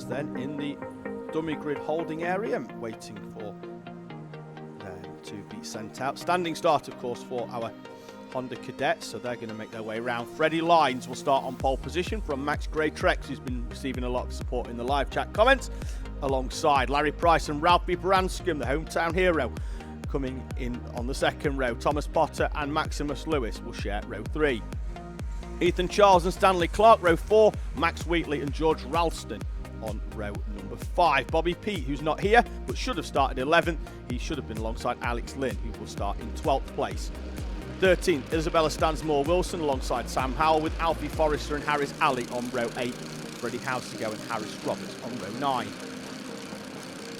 drivers then in the dummy grid holding area, waiting for them to be sent out. Standing start, of course, for our Honda Cadets, so they're going to make their way around. Freddie Lines will start on pole position from Max Greatrex, who's been receiving a lot of support in the live chat comments, alongside Larry Price and Ralphie Branscombe, the hometown hero, coming in on the second row. Thomas Potter and Maximus Lewis will share row 3. Ethan Charles and Stanley Clark, row 4. Max Wheatley and George Ralston on row number 5. Bobby Pete, who's not here, but should have started 11th. He should have been alongside Alex Lynn, who will start in 12th place. 13th, Isabella Stansmore-Wilson alongside Sam Howell, with Alfie Forrester and Harris Alley on row 8. Freddie Housego and Harris Roberts on row 9.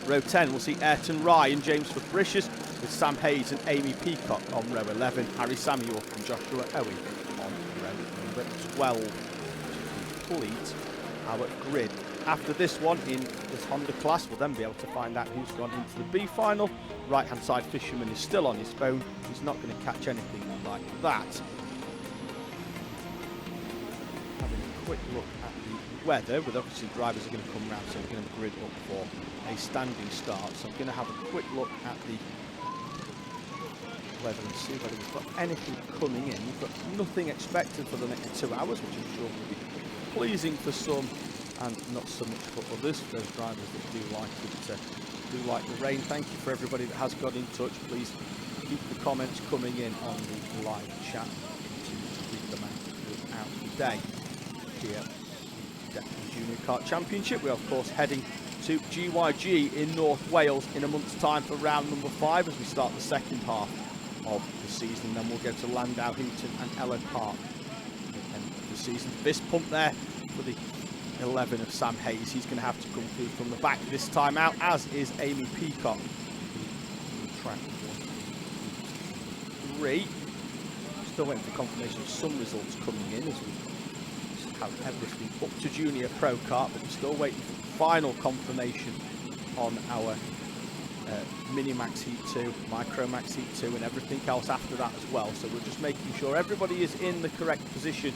Row 10, we'll see Ayrton Rye and James Fabricius, with Sam Hayes and Amy Peacock on row 11. Harry Samuel and Joshua Owen on row number 12. To complete our grid. After this one, in this Honda class, we'll then be able to find out who's gone into the B final. Right-hand side Fisherman is still on his phone. He's not going to catch anything like that. Having a quick look at the weather, with obviously drivers are going to come round, so we're going to grid up for a standing start. So I'm going to have a quick look at the weather and see whether we've got anything coming in. We've got nothing expected for the next 2 hours, which I'm sure will be pleasing for some and not so much for others, those drivers that do like the rain. Thank you for everybody that has got in touch. Please keep the comments coming in on the live chat to read them out throughout the day. Here, Deputy Junior Kart Championship. We're of course heading to GYG in North Wales in a month's time for round number 5 as we start the second half of the season. Then we'll go to Landau, Hinton and Ellen Park at the end of the season. Fist pump there for the 11 of Sam Hayes. He's going to have to come through from the back this time out, as is Amy Peacock. Track 3. Still waiting for confirmation of some results coming in as we have everything up to Junior Pro Kart, but we're still waiting for final confirmation on our Minimax Heat 2, Micromax Heat 2 and everything else after that as well. So we're just making sure everybody is in the correct position,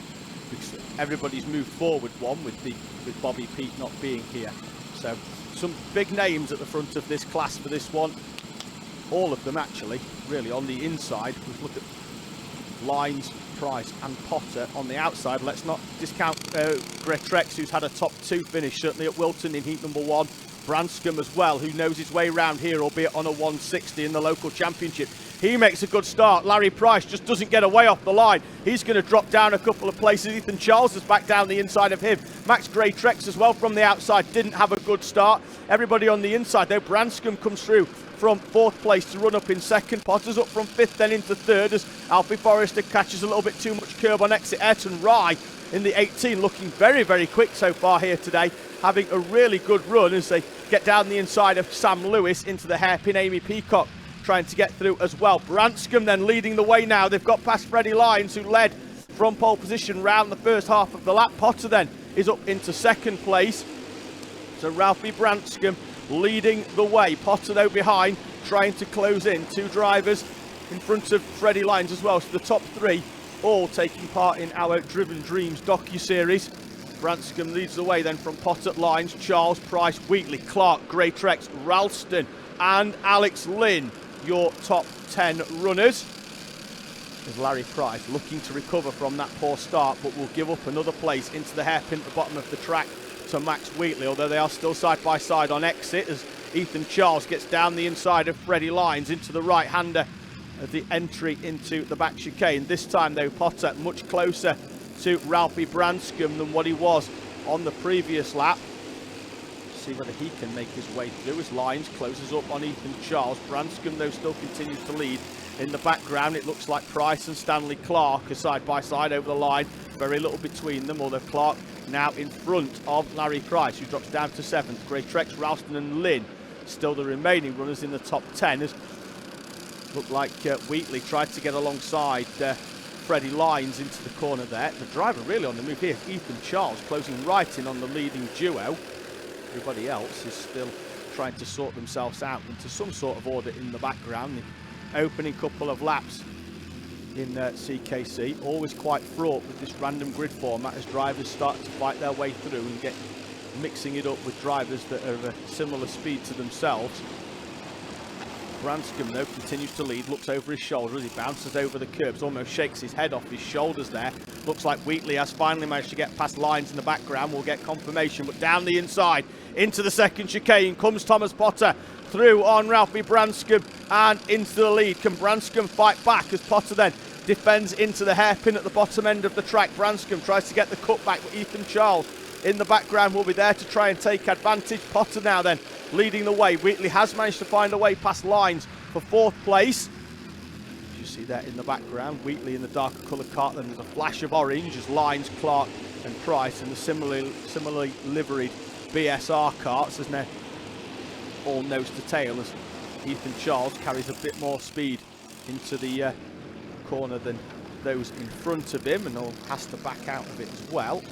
because everybody's moved forward one with Bobby Pete not being here. So some big names at the front of this class for this one. All of them actually, really on the inside. We've looked at Lines, Price and Potter on the outside. Let's not discount Greatrex, who's had a top 2 finish, certainly at Wilton in heat number 1. Branscombe as well, who knows his way around here, albeit on a 160 in the local championship. He makes a good start. Larry Price just doesn't get away off the line. He's going to drop down a couple of places. Ethan Charles is back down the inside of him. Max Greatrex as well from the outside didn't have a good start. Everybody on the inside, though. Branscombe comes through from 4th place to run up in 2nd. Potter's up from 5th, then into 3rd as Alfie Forrester catches a little bit too much curb on exit. Ayrton Rye in the 18, looking very, very quick so far here today, having a really good run as they get down the inside of Sam Lewis into the hairpin. Amy Peacock trying to get through as well. Branscombe then leading the way now. They've got past Freddie Lyons, who led from pole position round the first half of the lap. Potter then is up into 2nd place. So Ralphie Branscombe leading the way. Potter though behind, trying to close in. 2 drivers in front of Freddie Lyons as well. So the top 3 all taking part in our Driven Dreams docu-series. Branscombe leads the way then from Potter, Lyons, Charles, Price, Wheatley, Clark, Greatrex, Ralston and Alex Lynn, your top 10 runners. There's Larry Price looking to recover from that poor start, but will give up another place into the hairpin at the bottom of the track to Max Wheatley, although they are still side by side on exit as Ethan Charles gets down the inside of Freddie Lyons into the right-hander at the entry into the back chicane. This time though, Potter much closer to Ralphie Branscombe than what he was on the previous lap. See whether he can make his way through as Lyons closes up on Ethan Charles. Branscombe though still continues to lead. In the background it looks like Price and Stanley Clark are side by side over the line. Very little between them, although Clark now in front of Larry Price, who drops down to 7th. Greatrex, Ralston and Lynn still the remaining runners in the top 10 as looked like Wheatley tried to get alongside Freddie Lyons into the corner there. The driver really on the move here, Ethan Charles, closing right in on the leading duo. Everybody else is still trying to sort themselves out into some sort of order in the background. The opening couple of laps in CKC, always quite fraught with this random grid format as drivers start to fight their way through and get mixing it up with drivers that are of a similar speed to themselves. Branscombe, though, continues to lead, looks over his shoulder as he bounces over the curbs, almost shakes his head off his shoulders there. Looks like Wheatley has finally managed to get past lines in the background. We'll get confirmation, but down the inside, into the second chicane comes Thomas Potter, through on Ralphie Branscombe and into the lead. Can Branscombe fight back as Potter then defends into the hairpin at the bottom end of the track? Branscombe tries to get the cut back, but Ethan Charles in the background will be there to try and take advantage. Potter now then leading the way. Wheatley has managed to find a way past lines for 4th place. As you see there in the background, Wheatley in the darker coloured cart, then there's a flash of orange as Lines, Clark and Price in the similarly liveried BSR carts as they're all nose to tail, as Ethan Charles carries a bit more speed into the corner than those in front of him, and has to back out of it as well.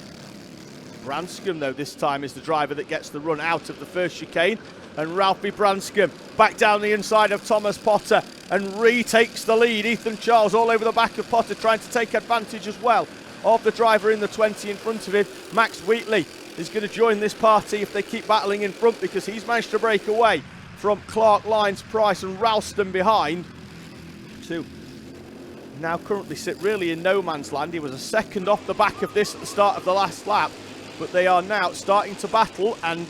Branscombe, though, this time is the driver that gets the run out of the first chicane, and Ralphie Branscombe back down the inside of Thomas Potter and retakes the lead. Ethan Charles all over the back of Potter, trying to take advantage as well of the driver in the 20 in front of him. Max Wheatley is going to join this party if they keep battling in front, because he's managed to break away from Clark, Lines, Price and Ralston behind to now currently sit really in no man's land. He was a second off the back of this at the start of the last lap, but they are now starting to battle, and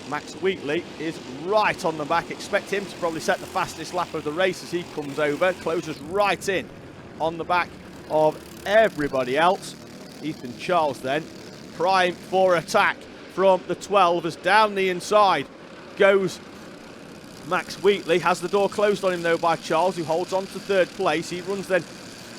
Max Wheatley is right on the back. Expect him to probably set the fastest lap of the race as he comes over, closes right in on the back of everybody else. Ethan Charles then prime for attack from the 12 as down the inside goes Max Wheatley. Has the door closed on him though by Charles, who holds on to 3rd place. He runs then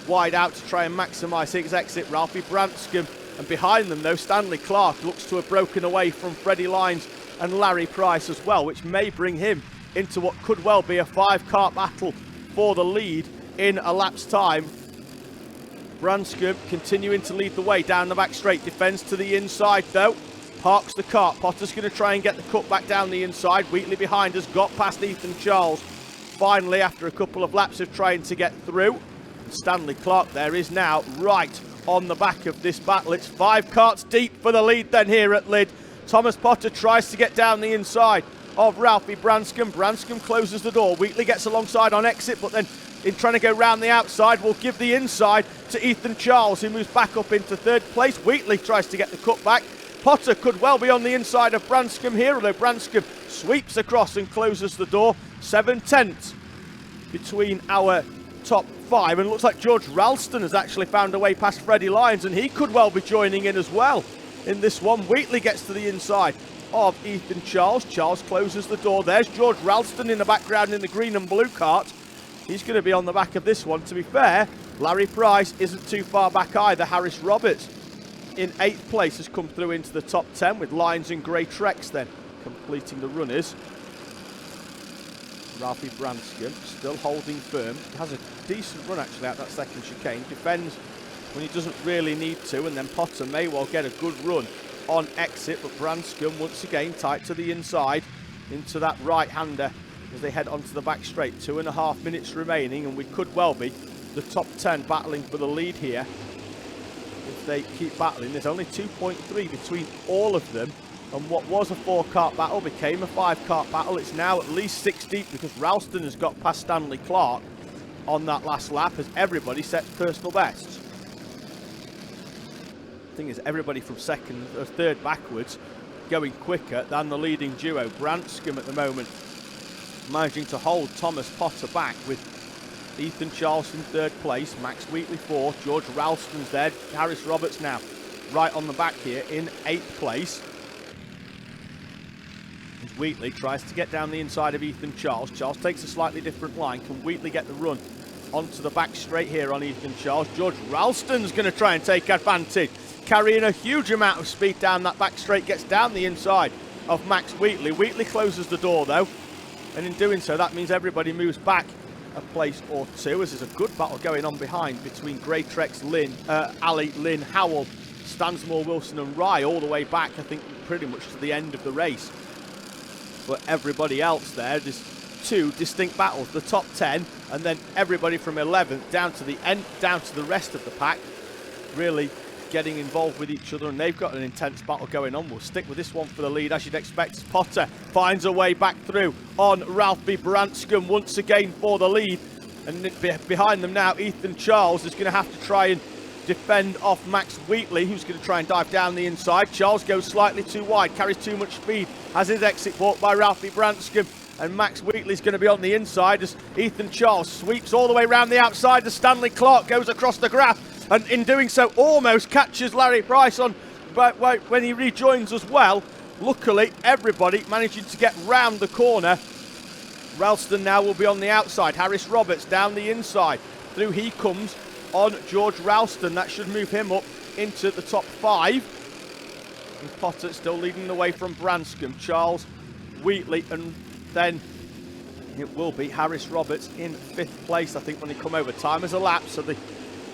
wide out to try and maximise his exit. Ralphie Branscombe, and behind them though Stanley Clark looks to have broken away from Freddie Lines and Larry Price as well, which may bring him into what could well be a 5-car battle for the lead in a lap's time. Branscombe continuing to lead the way down the back straight, defends to the inside though, parks the cart. Potter's going to try and get the cut back down the inside. Wheatley behind has got past Ethan Charles finally after a couple of laps of trying to get through. And Stanley Clark there is now right on the back of this battle. It's 5 carts deep for the lead then here at Lydd. Thomas Potter tries to get down the inside of Ralphie Branscombe. Branscombe closes the door. Wheatley gets alongside on exit, but then in trying to go round the outside will give the inside to Ethan Charles, who moves back up into 3rd place. Wheatley tries to get the cut back. Potter could well be on the inside of Branscombe here, although Branscombe sweeps across and closes the door. 7/10 between our top 5, and it looks like George Ralston has actually found a way past Freddie Lyons, and he could well be joining in as well in this one. Wheatley gets to the inside of Ethan Charles. Charles closes the door. There's George Ralston in the background in the green and blue cart. He's going to be on the back of this one. To be fair, Larry Price isn't too far back either. Harris Roberts in 8th place has come through into the top 10 with Lines and Grey Trex then completing the runners. Ralphie Branscombe still holding firm. He has a decent run actually out that second chicane. Defends when he doesn't really need to, and then Potter may well get a good run on exit, but Branscombe once again tight to the inside into that right-hander as they head onto the back straight. 2.5 minutes remaining, and we could well be the top 10 battling for the lead here. If they keep battling, there's only 2.3 between all of them, and what was a 4-cart battle became a 5-cart battle. It's now at least 6 deep because Ralston has got past Stanley Clark on that last lap as everybody set personal bests. The thing is, everybody from 2nd or 3rd backwards going quicker than the leading duo. Branscombe at the moment managing to hold Thomas Potter back with Ethan Charles in 3rd place, Max Wheatley 4th, George Ralston's there, Harris Roberts now right on the back here in 8th place. As Wheatley tries to get down the inside of Ethan Charles. Charles takes a slightly different line. Can Wheatley get the run onto the back straight here on Ethan Charles? George Ralston's going to try and take advantage, carrying a huge amount of speed down that back straight, gets down the inside of Max Wheatley. Wheatley closes the door though, and in doing so that means everybody moves back a place or 2 as there's a good battle going on behind between Grey Trex, Ali, Lynn, Howell, Stansmore, Wilson and Rye all the way back, I think pretty much to the end of the race. But everybody else there's 2 distinct battles, the top 10 and then everybody from 11th down to the end, down to the rest of the pack, really getting involved with each other, and they've got an intense battle going on. We'll stick with this one for the lead, as you'd expect. Potter finds a way back through on Ralphie Branscombe once again for the lead. And behind them now, Ethan Charles is going to have to try and defend off Max Wheatley, who's going to try and dive down the inside. Charles goes slightly too wide, carries too much speed, has his exit walk by Ralphie Branscombe. And Max Wheatley's going to be on the inside as Ethan Charles sweeps all the way around the outside. As Stanley Clark goes across the grass, and in doing so almost catches Larry Price on, but when he rejoins as well. Luckily, everybody managing to get round the corner. Ralston now will be on the outside. Harris Roberts down the inside. Through he comes on George Ralston. That should move him up into the top 5. And Potter still leading the way from Branscombe. Charles, Wheatley, and then it will be Harris Roberts in 5th place, I think, when they come over. Time has elapsed, so the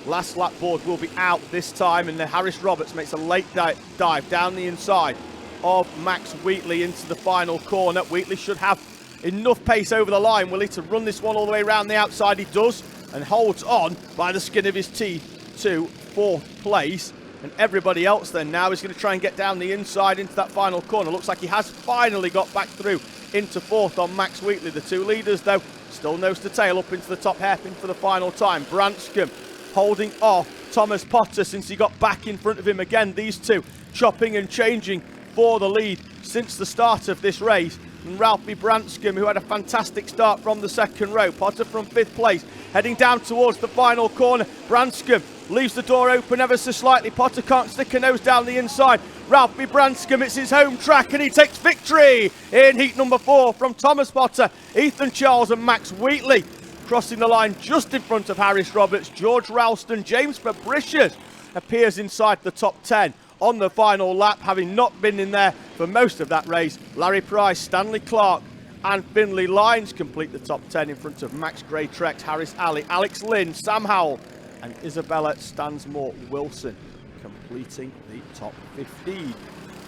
last lap board will be out this time, and then Harris Roberts makes a late dive down the inside of Max Wheatley into the final corner. Wheatley should have enough pace over the line, will he, to run this one all the way around the outside? He does, and holds on by the skin of his teeth to 4th place. And everybody else then now is going to try and get down the inside into that final corner. Looks like he has finally got back through into 4th on Max Wheatley. The two leaders, though, still nose to tail up into the top hairpin for the final time. Branscombe holding off Thomas Potter since he got back in front of him again. These two chopping and changing for the lead since the start of this race. And Ralphie Branscombe, who had a fantastic start from the 2nd row. Potter from 5th place, heading down towards the final corner. Branscombe leaves the door open ever so slightly. Potter can't stick a nose down the inside. Ralphie Branscombe, it's his home track, and he takes victory in heat number 4 from Thomas Potter, Ethan Charles and Max Wheatley. Crossing the line just in front of Harris Roberts, George Ralston. James Fabricius appears inside the top 10 on the final lap, having not been in there for most of that race. Larry Price, Stanley Clark and Finlay Lyons complete the top 10 in front of Max Gray-Trex, Harris Alley, Alex Lynn, Sam Howell and Isabella Stansmore Wilson completing the top 15. You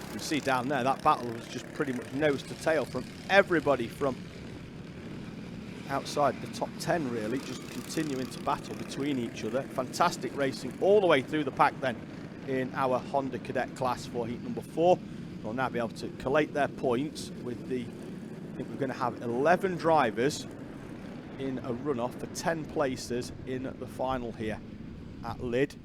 can see down there that battle was just pretty much nose to tail from everybody from outside the top 10, really, just continuing to battle between each other. Fantastic racing all the way through the pack then in our Honda Cadet class for heat number 4. We'll now be able to collate their points with the, I think we're going to have 11 drivers in a runoff for 10 places in the final here at Lydd.